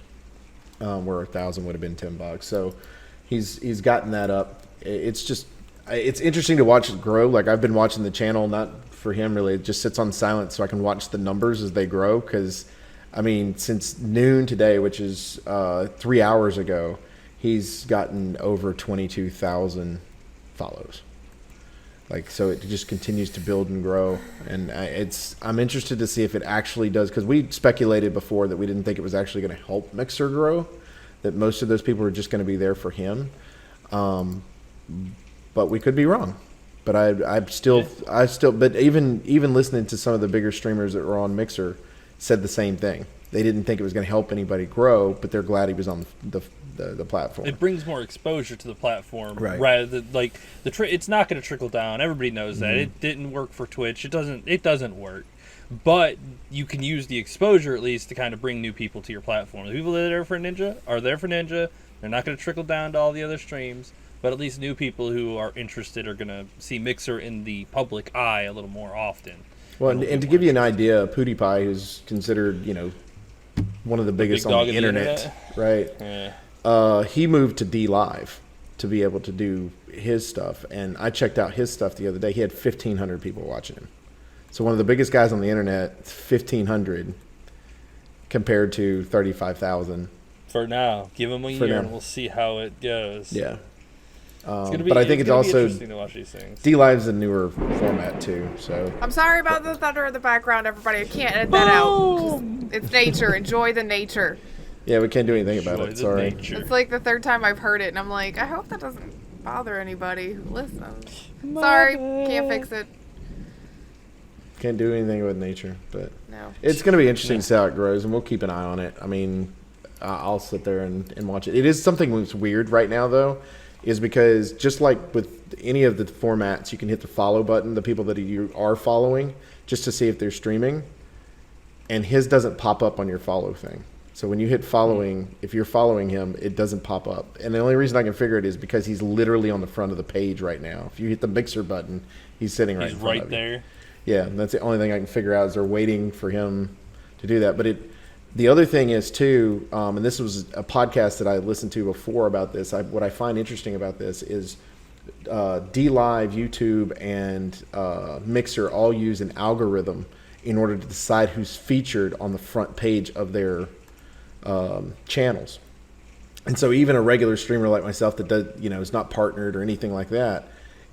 where 1,000 would have been $10. So he's gotten that up. It's interesting to watch it grow. Like, I've been watching the channel, not for him really. It just sits on silent so I can watch the numbers as they grow, because I mean, since noon today, which is 3 hours ago, he's gotten over 22,000 follows. Like, so it just continues to build and grow, and I'm interested to see if it actually does, because we speculated before that we didn't think it was actually going to help Mixer grow, that most of those people were just going to be there for him, but we could be wrong. But but even listening to some of the bigger streamers that were on Mixer said the same thing. They didn't think it was going to help anybody grow, but they're glad he was on the platform. It brings more exposure to the platform, Right. rather than like it's not going to trickle down. Everybody knows that it didn't work for Twitch. It doesn't work, but you can use the exposure at least to kind of bring new people to your platform. The people that are there for Ninja are there for Ninja. They're not going to trickle down to all the other streams, but at least new people who are interested are going to see Mixer in the public eye a little more often. Well, and to give you an idea, PewDiePie, who's considered, one of the biggest big on dog the of the internet, right? Yeah. He moved to D Live to be able to do his stuff, and I checked out his stuff the other day. He had 1,500 people watching him. So one of the biggest guys on the internet, 1,500 compared to 35,000. For now, give him a year and we'll see how it goes. Yeah. But I think it's also interesting to watch these things. D Live's a newer format too. So I'm sorry about the thunder in the background, everybody. I can't edit that out. It's nature. Enjoy the nature. yeah, we can't do anything about Enjoy it. the Sorry. nature. It's like the third time I've heard it, and I'm like, I hope that doesn't bother anybody who listens. Sorry, can't fix it. Can't do anything with nature, but No. it's going to be interesting to see how it grows, and we'll keep an eye on it. I mean, I'll sit there and watch it. It is something that's weird right now, though, is because just like with any of the formats, you can hit the follow button, the people that you are following, just to see if they're streaming, and his doesn't pop up on your follow thing. So when you hit following, if you're following him, it doesn't pop up. And the only reason I can figure it is because he's literally on the front of the page right now. If you hit the Mixer button, he's sitting right He's in front right of you. there. Yeah, and that's the only thing I can figure out is they're waiting for him to do that. But the other thing is too, and this was a podcast that I listened to before about this. What I find interesting about this is D Live, YouTube, and Mixer all use an algorithm in order to decide who's featured on the front page of their channels. And so even a regular streamer like myself that does, is not partnered or anything like that,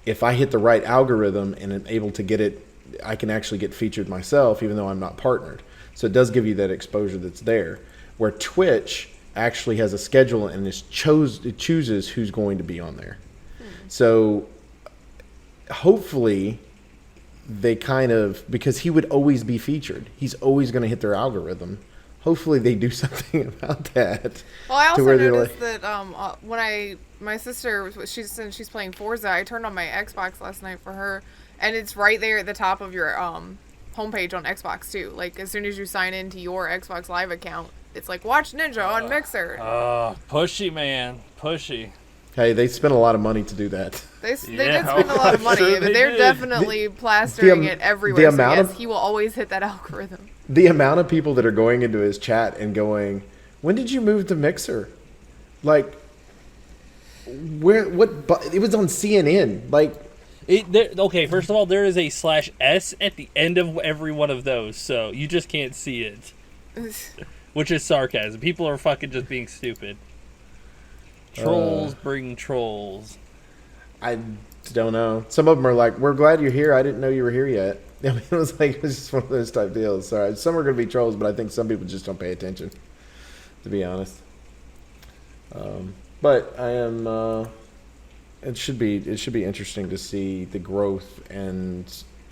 if I hit the right algorithm and am able to get it, I can actually get featured myself, even though I'm not partnered. So it does give you that exposure that's there. Where Twitch actually has a schedule and it chooses who's going to be on there. So hopefully they because he would always be featured. He's always going to hit their algorithm. Hopefully they do something about that. Well, I also where they're noticed that when my sister, since she's playing Forza, I turned on my Xbox last night for her, And it's right there at the top of your homepage on Xbox too. Like as soon as you sign into your Xbox Live account, it's like watch Ninja on Mixer. Pushy, man. Pushy. Hey, they spent a lot of money to do that. They did spend a lot of money, Sure but they they're did. definitely plastering it everywhere. the So amount yes, of- he will always hit that algorithm. The amount of people that are going into his chat and going, "When did you move to Mixer?" Like, where? What? It was on CNN. Like, Okay, first of all, there is a /S at the end of every one of those, so you just can't see it. Which is sarcasm. People are fucking just being stupid. Trolls bring trolls. I don't know. Some of them are like, "We're glad you're here. I didn't know you were here yet." I mean, it was just one of those type deals. Sorry, some are going to be trolls, but I think some people just don't pay attention. To be honest, but I am. It should be interesting to see the growth and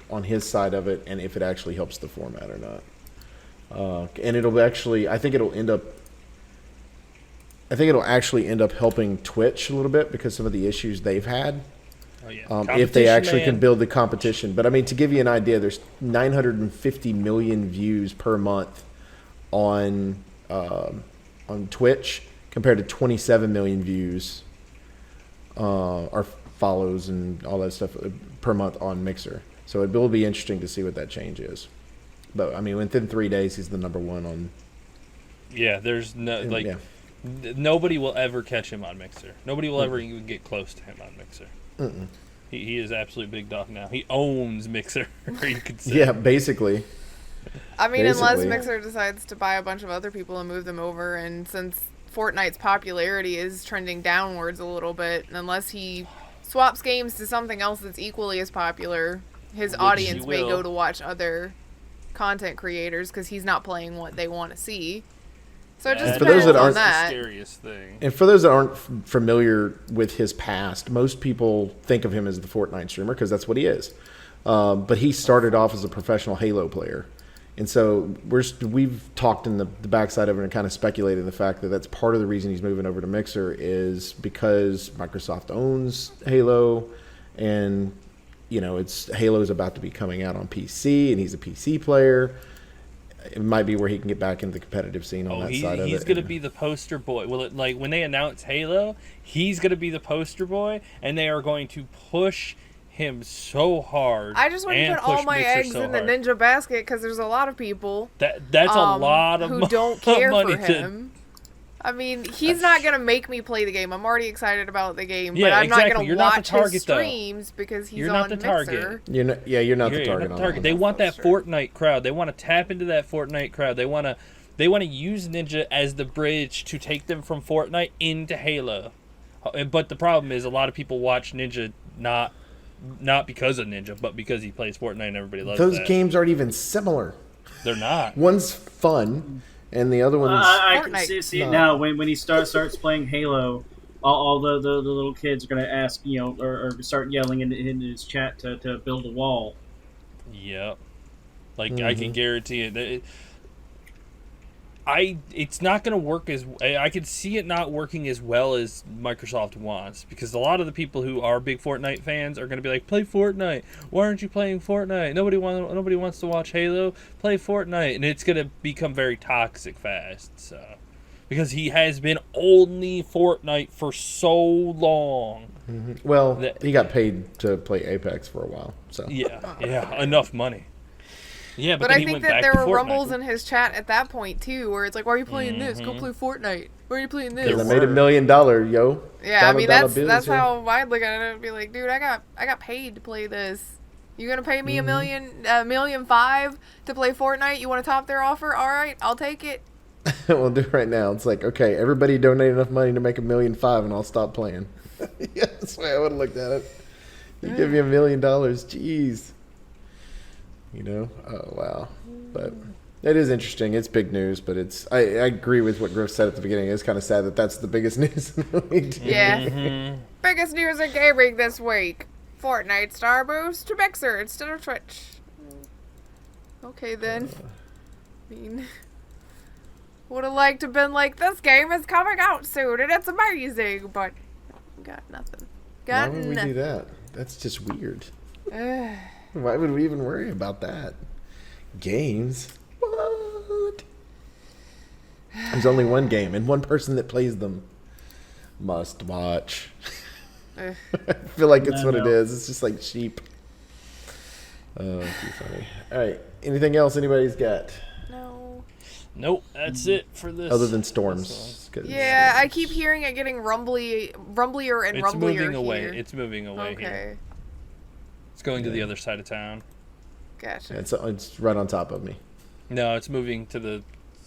on his side of it, and if it actually helps the format or not. And it'll actually, I think it'll actually end up helping Twitch a little bit because some of the issues they've had. Oh, yeah. If they actually Man. can build the competition. But I mean, to give you an idea, there's 950 million views per month on Twitch compared to 27 million views or follows and all that stuff per month on Mixer. So it will be interesting to see what that change is. But I mean, within 3 days, he's the number one on. Yeah, there's no like. Yeah. Nobody will ever catch him on Mixer. Nobody will ever even get close to him on Mixer. He is absolute big dog now. He owns Mixer. You could say. Yeah, basically. I mean, unless Basically. Mixer decides to buy a bunch of other people and move them over, and since Fortnite's popularity is trending downwards a little bit, unless he swaps games to something else that's equally as popular, his Which audience he may will. go to watch other content creators because he's not playing what they want to see. So it just For those depends that on aren't- that. the scariest thing. And for those that aren't familiar with his past, most people think of him as the Fortnite streamer because that's what he is. But he started off as a professional Halo player. And so we've talked in the backside of it and kind of speculated the fact that that's part of the reason he's moving over to Mixer is because Microsoft owns Halo and, you know, Halo's about to be coming out on PC and he's a PC player. It might be where he can get back into the competitive scene on that side of it. He's gonna be the poster boy. Like when they announce Halo, he's gonna be the poster boy, and they are going to push him so hard. I just want to and put all push my Mixer eggs so in the hard. Ninja basket because there's a lot of people That's a lot of who don't care money for him. I mean, he's not gonna make me play the game. I'm already excited about the game, but Yeah, I'm exactly. not gonna You're not the watch target, his though. streams because he's You're on not the Mixer. target. You're not the You're target. not the on target. that. They want that That's true. Fortnite crowd. They want to tap into that Fortnite crowd. They want to use Ninja as the bridge to take them from Fortnite into Halo. But the problem is a lot of people watch Ninja not because of Ninja, but because he plays Fortnite and everybody loves Those that. games aren't even similar. They're not. One's fun, and the other one's I can Fortnite. see it No. now when he starts playing Halo. All the little kids are going to ask, you know, or start yelling in his chat to build a wall. Yep. Like I can guarantee it. It's not going to work I could see it not working as well as Microsoft wants, because a lot of the people who are big Fortnite fans are going to be like, play Fortnite. Why aren't you playing Fortnite? Nobody wants to watch Halo. Play Fortnite, and it's going to become very toxic fast. So, because he has been only Fortnite for so long. well. He got paid to play Apex for a while, so Yeah, enough money. Yeah, But then I he think went that back there to were Fortnite. rumbles in his chat at that point too, where it's like, "Why are you playing this? Go play Fortnite. Why are you playing this?" I made $1 million, yo. Yeah, I Dollar, mean dollar that's bills, yo. how I'd look at it. I'd be like, dude, I got paid to play this. You gonna pay me $1.5 million to play Fortnite? You want to top their offer? All right, I'll take it. We'll do it right now. It's like, okay, everybody donate enough money to make $1.5 million, and I'll stop playing. Yeah, that's the way I would have looked at it. You give me $1 million, jeez. You know? Oh wow. But it is interesting. It's big news, but I agree with what Grif said at the beginning. It's kind of sad that that's the biggest news in the week. Yeah. Biggest news in gaming this week: Fortnite star moves to Mixer instead of Twitch. Okay then. I mean, would have liked to have been like, this game is coming out soon and it's amazing, but got nothing. Why Got would we do nothing. that? That's just weird. Why would we even worry about that? Games? What? There's only one game and one person that plays them. Must watch. Ugh. I feel like it's I what it know. is. It's just like sheep. Oh, too funny. All right. Anything else anybody's got? No. Nope, that's it for this. Other than storms. 'Cause Yeah, I keep hearing it getting rumblier and It's rumblier moving away. here. It's moving away Okay. here. It's going to the other side of town. Gotcha. Yeah, it's right on top of me. No, it's moving to the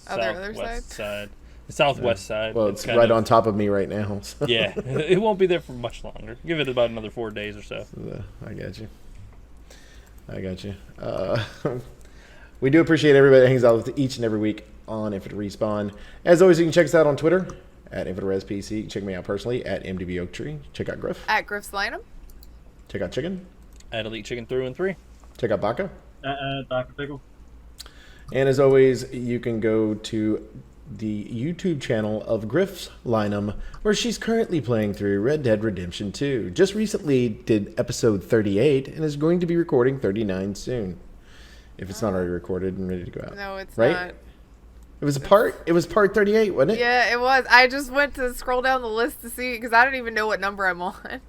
Other southwest side? side. The southwest side. Well, it's kind right of- on top of me right now. So. Yeah, it won't be there for much longer. Give it about another 4 days or so. I got you. We do appreciate everybody that hangs out with us each and every week on Infinite Respawn. As always, you can check us out on Twitter at InfiniteResPC. Check me out personally at MDBOaktree. Check out Grif. At Grif's Lineup. Check out Chicken. At Elite Chicken through and 3. Check out Baka. Dr. Pickle. And as always, you can go to the YouTube channel of Grif's Linum, where she's currently playing through Red Dead Redemption 2. Just recently did episode 38 and is going to be recording 39 soon. If it's not already recorded and ready to go out. No, it's Right? not. It was part 38, wasn't it? Yeah, it was. I just went to scroll down the list to see because I don't even know what number I'm on.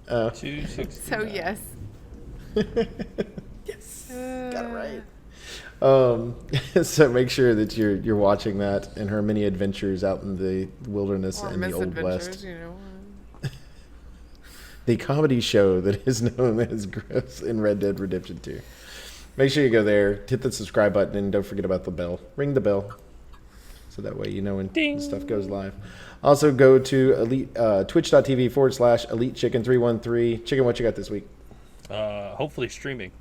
269. So yes. Yes. Got it right. So make sure that you're watching that and her many adventures out in the wilderness Or and the Old misadventures, West. you know. The comedy show that is known as Grif's in Red Dead Redemption 2. Make sure you go there, hit the subscribe button, and don't forget about the bell. Ring the bell, so that way you know when Ding. stuff goes live. Also, go to twitch.tv/EliteChicken313. Chicken, what you got this week? Hopefully streaming.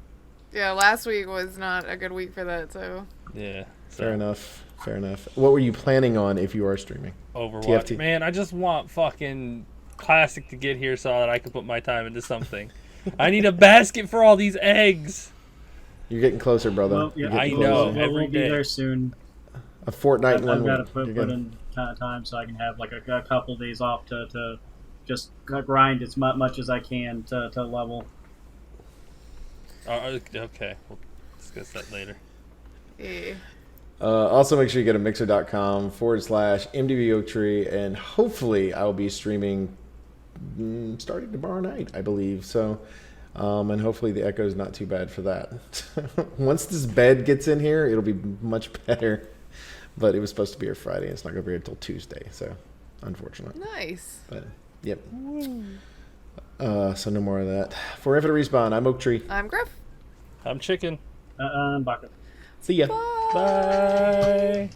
Yeah, last week was not a good week for that, so. Yeah. Fair enough. What were you planning on if you are streaming? Overwatch. TFT. Man, I just want fucking Classic to get here so that I can put my time into something. I need a basket for all these eggs. You're getting closer, brother. Well, yeah, You're getting I know. closer. Every We'll be day. there soon. A fortnight in I've one got to week. put You're good. in time so I can have like a couple days off to just grind as much as I can to level. Okay, we'll discuss that later. Yeah. Also, make sure you go to mixer.com/MDBOaktree, and hopefully I'll be streaming starting tomorrow night, I believe. So, and hopefully the echo is not too bad for that. Once this bed gets in here, it'll be much better. But it was supposed to be here Friday. It's not going to be here until Tuesday, so unfortunate. Nice. But yep. So no more of that. For Infinite Respawn, I'm Oaktree. I'm Grif. I'm Chicken. Baka. See ya. Bye. Bye.